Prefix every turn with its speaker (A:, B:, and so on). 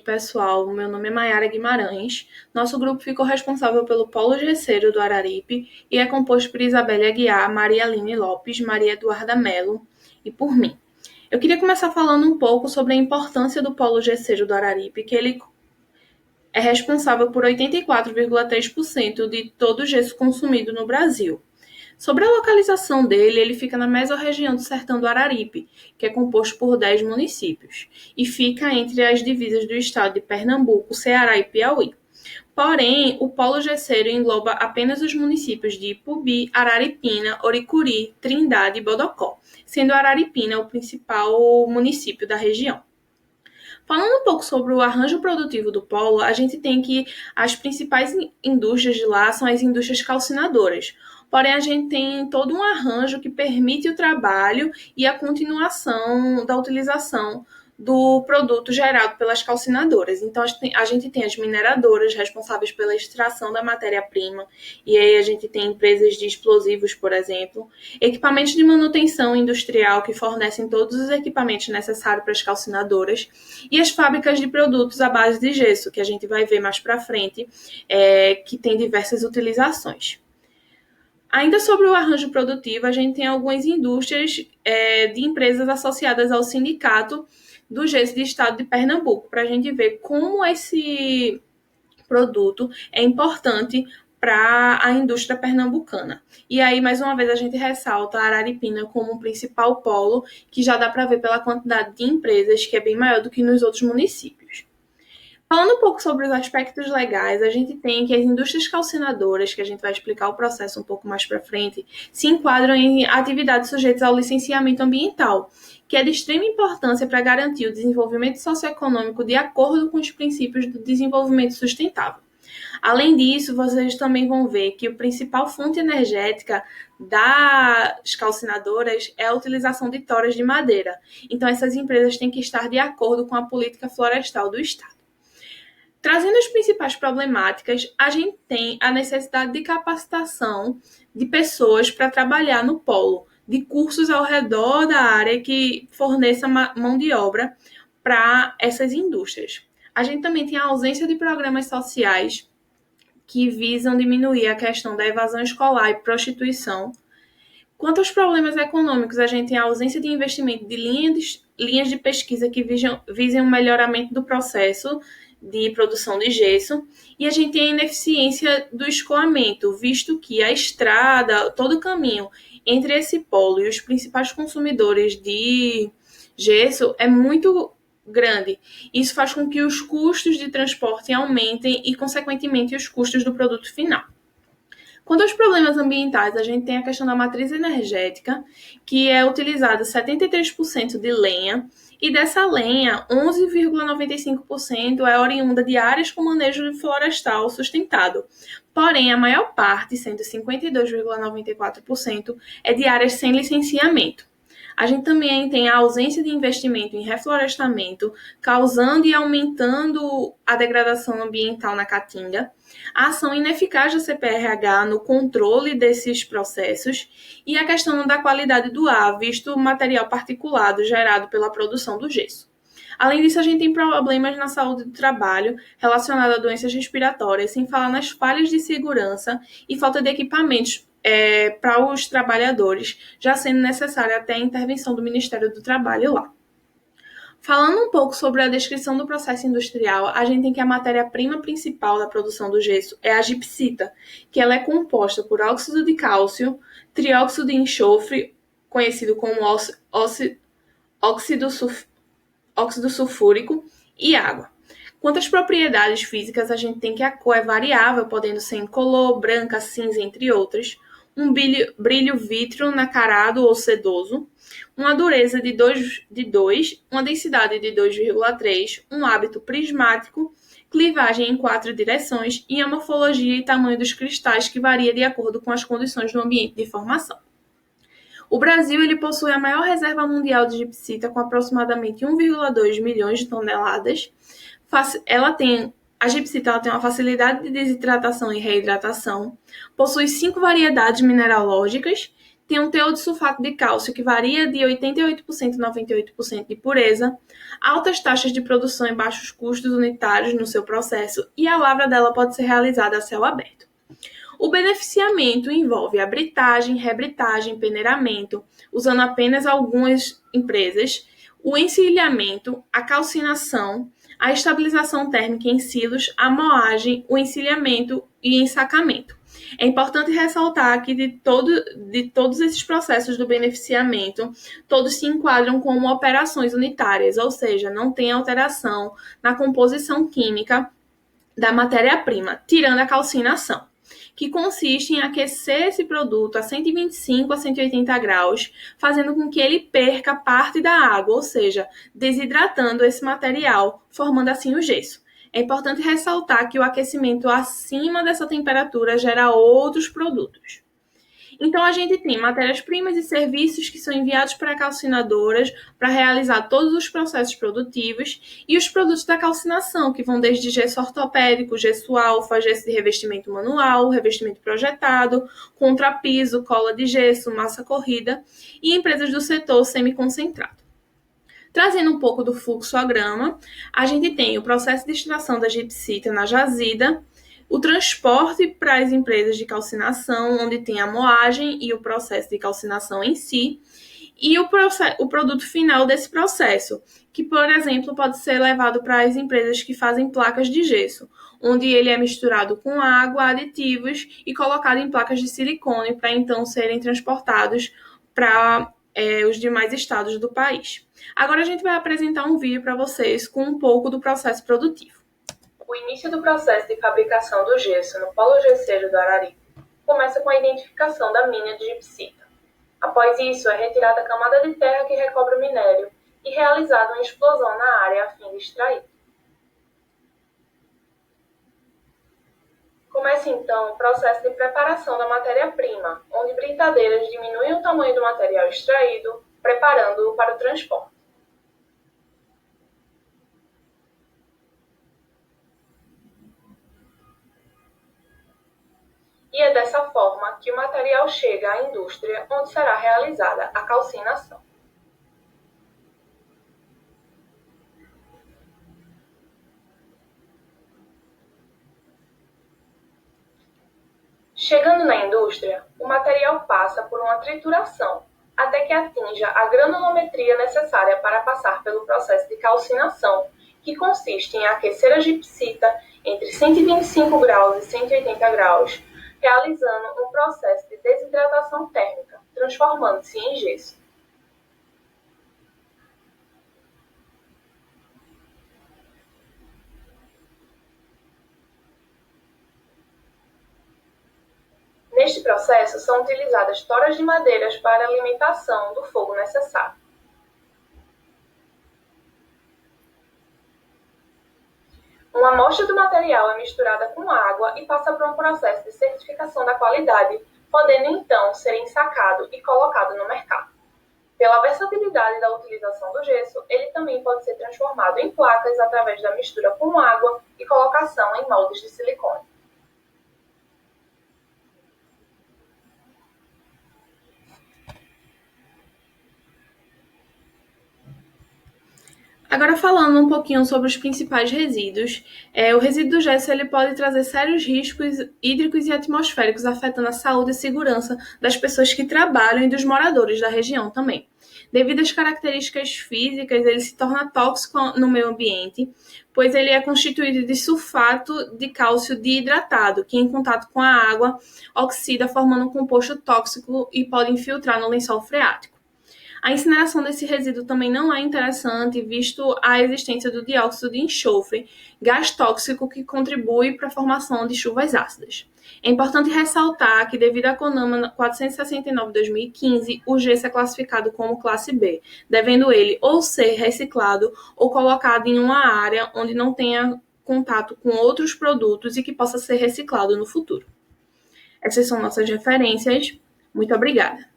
A: Pessoal, meu nome é Maiara Guimarães. Nosso grupo ficou responsável pelo Polo Gesseiro do Araripe e é composto por Isabelle Aguiar, Maria Aline Lopes, Maria Eduarda Mello e por mim. Eu queria começar falando um pouco sobre a importância do Polo Gesseiro do Araripe, que ele é responsável por 84,3% de todo o gesso consumido no Brasil. Sobre a localização dele, ele fica na mesorregião do Sertão do Araripe, que é composto por 10 municípios, e fica entre as divisas do estado de Pernambuco, Ceará e Piauí. Porém, o polo gesseiro engloba apenas os municípios de Ipubi, Araripina, Oricuri, Trindade e Bodocó, sendo Araripina o principal município da região. Falando um pouco sobre o arranjo produtivo do polo, a gente tem que as principais indústrias de lá são as indústrias calcinadoras. Porém, a gente tem todo um arranjo que permite o trabalho e a continuação da utilização do produto gerado pelas calcinadoras. Então, a gente tem as mineradoras responsáveis pela extração da matéria-prima, e aí a gente tem empresas de explosivos, por exemplo, equipamentos de manutenção industrial que fornecem todos os equipamentos necessários para as calcinadoras, e as fábricas de produtos à base de gesso, que a gente vai ver mais para frente, que tem diversas utilizações. Ainda sobre o arranjo produtivo, a gente tem algumas indústrias de empresas associadas ao sindicato do gesso do estado de Pernambuco, para a gente ver como esse produto é importante para a indústria pernambucana. E aí, mais uma vez, a gente ressalta a Araripina como um principal polo, que já dá para ver pela quantidade de empresas, que é bem maior do que nos outros municípios. Falando um pouco sobre os aspectos legais, a gente tem que as indústrias calcinadoras, que a gente vai explicar o processo um pouco mais para frente, se enquadram em atividades sujeitas ao licenciamento ambiental, que é de extrema importância para garantir o desenvolvimento socioeconômico de acordo com os princípios do desenvolvimento sustentável. Além disso, vocês também vão ver que a principal fonte energética das calcinadoras é a utilização de toras de madeira. Então, essas empresas têm que estar de acordo com a política florestal do Estado. Trazendo as principais problemáticas, a gente tem a necessidade de capacitação de pessoas para trabalhar no polo, de cursos ao redor da área que forneça mão de obra para essas indústrias. A gente também tem a ausência de programas sociais que visam diminuir a questão da evasão escolar e prostituição. Quanto aos problemas econômicos, a gente tem a ausência de investimento de linhas de pesquisa que visem um melhoramento do processo de produção de gesso, e a gente tem a ineficiência do escoamento, visto que a estrada, todo o caminho entre esse polo e os principais consumidores de gesso é muito grande. Isso faz com que os custos de transporte aumentem e, consequentemente, os custos do produto final. Quanto aos problemas ambientais, a gente tem a questão da matriz energética, que é utilizada 73% de lenha, e dessa lenha, 11,95% é oriunda de áreas com manejo florestal sustentado. Porém, a maior parte, sendo 52,94%, é de áreas sem licenciamento. A gente também tem a ausência de investimento em reflorestamento, causando e aumentando a degradação ambiental na Caatinga, a ação ineficaz da CPRH no controle desses processos e a questão da qualidade do ar, visto o material particulado gerado pela produção do gesso. Além disso, a gente tem problemas na saúde do trabalho relacionados a doenças respiratórias, sem falar nas falhas de segurança e falta de equipamentos para os trabalhadores, já sendo necessária até a intervenção do Ministério do Trabalho lá. Falando um pouco sobre a descrição do processo industrial, a gente tem que a matéria-prima principal da produção do gesso é a gipsita, que ela é composta por óxido de cálcio, trióxido de enxofre, conhecido como óxido sulfúrico, e água. Quanto às propriedades físicas, a gente tem que a cor é variável, podendo ser incolor, branca, cinza, entre outras, um brilho vítreo nacarado ou sedoso, uma dureza de 2, uma densidade de 2,3, um hábito prismático, clivagem em 4 direções e a morfologia e tamanho dos cristais que varia de acordo com as condições do ambiente de formação. O Brasil ele possui a maior reserva mundial de gipsita, com aproximadamente 1,2 milhões de toneladas. A gipsita tem uma facilidade de desidratação e reidratação, possui 5 variedades mineralógicas, tem um teor de sulfato de cálcio que varia de 88% a 98% de pureza, altas taxas de produção e baixos custos unitários no seu processo, e a lavra dela pode ser realizada a céu aberto. O beneficiamento envolve a britagem, rebritagem, peneiramento, usando apenas algumas empresas, o encilhamento, a calcinação, a estabilização térmica em silos, a moagem, o encilhamento e ensacamento. É importante ressaltar que de todos esses processos do beneficiamento, todos se enquadram como operações unitárias, ou seja, não tem alteração na composição química da matéria-prima, tirando a calcinação, que consiste em aquecer esse produto a 125 a 180 graus, fazendo com que ele perca parte da água, ou seja, desidratando esse material, formando assim o gesso. É importante ressaltar que o aquecimento acima dessa temperatura gera outros produtos. Então, a gente tem matérias-primas e serviços que são enviados para calcinadoras para realizar todos os processos produtivos e os produtos da calcinação, que vão desde gesso ortopédico, gesso alfa, gesso de revestimento manual, revestimento projetado, contrapiso, cola de gesso, massa corrida e empresas do setor semiconcentrado. Trazendo um pouco do fluxograma, a gente tem o processo de extração da gipsita na jazida, o transporte para as empresas de calcinação, onde tem a moagem e o processo de calcinação em si, e o produto final desse processo, que, por exemplo, pode ser levado para as empresas que fazem placas de gesso, onde ele é misturado com água, aditivos e colocado em placas de silicone para então serem transportados para os demais estados do país. Agora a gente vai apresentar um vídeo para vocês com um pouco do processo produtivo. O início do processo de fabricação do gesso no polo gesseiro do Araripe começa com a identificação da mina de gipsita. Após isso, é retirada a camada de terra que recobre o minério e realizada uma explosão na área a fim de extrair. Começa então o processo de preparação da matéria-prima, onde britadeiras diminuem o tamanho do material extraído, preparando-o para o transporte. E é dessa forma que o material chega à indústria, onde será realizada a calcinação. Chegando na indústria, o material passa por uma trituração, até que atinja a granulometria necessária para passar pelo processo de calcinação, que consiste em aquecer a gipsita entre 125 graus e 180 graus, realizando um processo de desidratação térmica, transformando-se em gesso. Neste processo, são utilizadas toras de madeiras para a alimentação do fogo necessário. Uma amostra do material é misturada com água e passa por um processo de certificação da qualidade, podendo então ser ensacado e colocado no mercado. Pela versatilidade da utilização do gesso, ele também pode ser transformado em placas através da mistura com água e colocação em moldes de silicone. Agora falando um pouquinho sobre os principais resíduos, o resíduo do gesso ele pode trazer sérios riscos hídricos e atmosféricos, afetando a saúde e segurança das pessoas que trabalham e dos moradores da região também. Devido às características físicas, ele se torna tóxico no meio ambiente, pois ele é constituído de sulfato de cálcio desidratado, que em contato com a água oxida, formando um composto tóxico e pode infiltrar no lençol freático. A incineração desse resíduo também não é interessante, visto a existência do dióxido de enxofre, gás tóxico que contribui para a formação de chuvas ácidas. É importante ressaltar que, devido à CONAMA 469/2015, o gesso é classificado como classe B, devendo ele ou ser reciclado ou colocado em uma área onde não tenha contato com outros produtos e que possa ser reciclado no futuro. Essas são nossas referências. Muito obrigada.